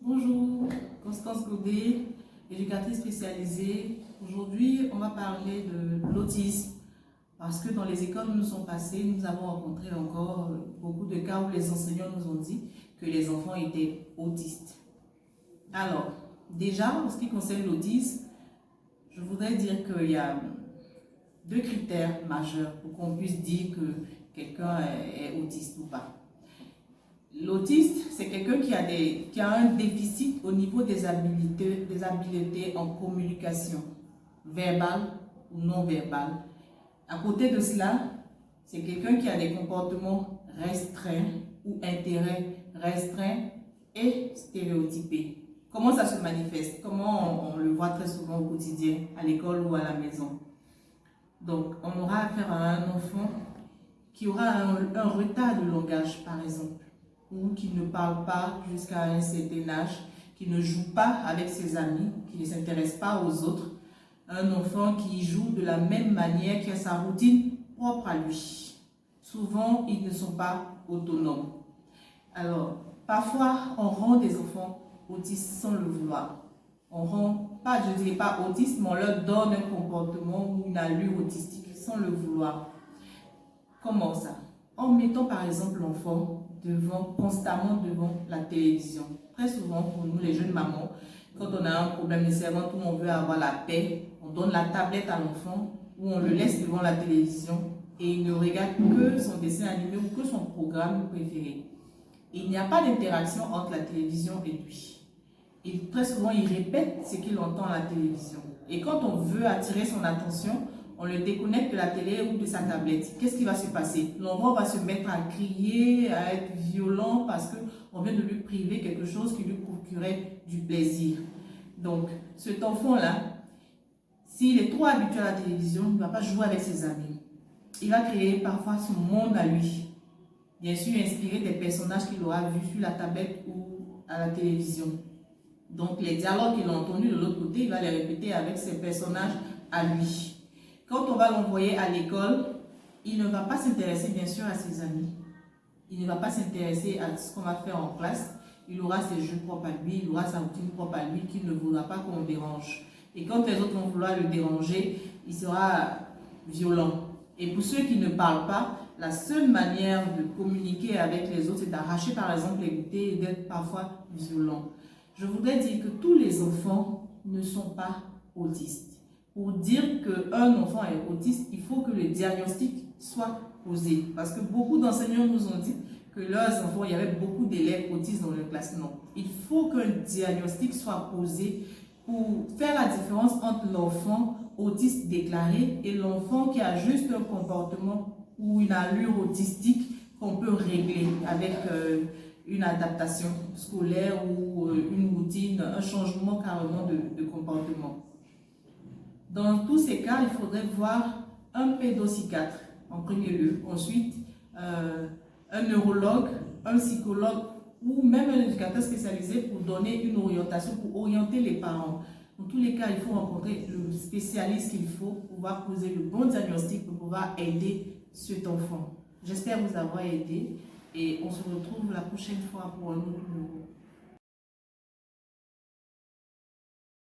Bonjour, Constance Godet, éducatrice spécialisée. Aujourd'hui, on va parler de l'autisme parce que dans les écoles où nous sommes passés, nous avons rencontré encore beaucoup de cas où les enseignants nous ont dit que les enfants étaient autistes. Alors, déjà, en ce qui concerne l'autisme, je voudrais dire qu'il y a deux critères majeurs pour qu'on puisse dire que quelqu'un est autiste ou pas. L'autiste, c'est quelqu'un qui a un déficit au niveau des habiletés en communication, verbale ou non verbale. À côté de cela, c'est quelqu'un qui a des comportements restreints ou intérêts restreints et stéréotypés. Comment ça se manifeste? Comment on le voit très souvent au quotidien, à l'école ou à la maison? Donc, on aura affaire à un enfant qui aura un retard de langage, par exemple, ou qui ne parle pas jusqu'à un certain âge, qui ne joue pas avec ses amis, qui ne s'intéresse pas aux autres. Un enfant qui joue de la même manière, qui a sa routine propre à lui. Souvent, ils ne sont pas autonomes. Alors, parfois, on rend des enfants autistes sans le vouloir. On rend, pas, je ne dirais pas autistes, mais on leur donne un comportement ou une allure autistique sans le vouloir. Comment ça? En mettant par exemple l'enfant constamment devant la télévision. Très souvent pour nous les jeunes mamans, quand on a un problème nécessairement où on veut avoir la paix, on donne la tablette à l'enfant ou on le laisse devant la télévision et il ne regarde que son dessin animé ou que son programme préféré. Il n'y a pas d'interaction entre la télévision et lui. Très souvent, il répète ce qu'il entend à la télévision. Et quand on veut attirer son attention, on le déconnecte de la télé ou de sa tablette. Qu'est-ce qui va se passer? L'enfant va se mettre à crier, à être violent parce qu'on vient de lui priver quelque chose qui lui procurait du plaisir. Donc, cet enfant-là, s'il est trop habitué à la télévision, il ne va pas jouer avec ses amis. Il va créer parfois son monde à lui. Bien sûr, inspiré des personnages qu'il aura vus sur la tablette ou à la télévision. Donc, les dialogues qu'il a entendus de l'autre côté, il va les répéter avec ses personnages à lui. Quand on va l'envoyer à l'école, il ne va pas s'intéresser bien sûr à ses amis. Il ne va pas s'intéresser à ce qu'on va faire en classe. Il aura ses jeux propres à lui, il aura sa routine propre à lui qu'il ne voudra pas qu'on dérange. Et quand les autres vont vouloir le déranger, il sera violent. Et pour ceux qui ne parlent pas, la seule manière de communiquer avec les autres, c'est d'arracher par exemple les goûters et d'être parfois violent. Je voudrais dire que tous les enfants ne sont pas autistes. Pour dire qu'un enfant est autiste, il faut que le diagnostic soit posé. Parce que beaucoup d'enseignants nous ont dit que leurs enfants, il y avait beaucoup d'élèves autistes dans leur classe. Non. Il faut qu'un diagnostic soit posé pour faire la différence entre l'enfant autiste déclaré et l'enfant qui a juste un comportement ou une allure autistique qu'on peut régler avec une adaptation scolaire ou une routine, un changement carrément de comportement. Dans tous ces cas, il faudrait voir un pédopsychiatre en premier lieu, ensuite un neurologue, un psychologue ou même un éducateur spécialisé pour donner une orientation, pour orienter les parents. Dans tous les cas, il faut rencontrer le spécialiste qu'il faut pour pouvoir poser le bon diagnostic pour pouvoir aider cet enfant. J'espère vous avoir aidé et on se retrouve la prochaine fois pour un autre numéro.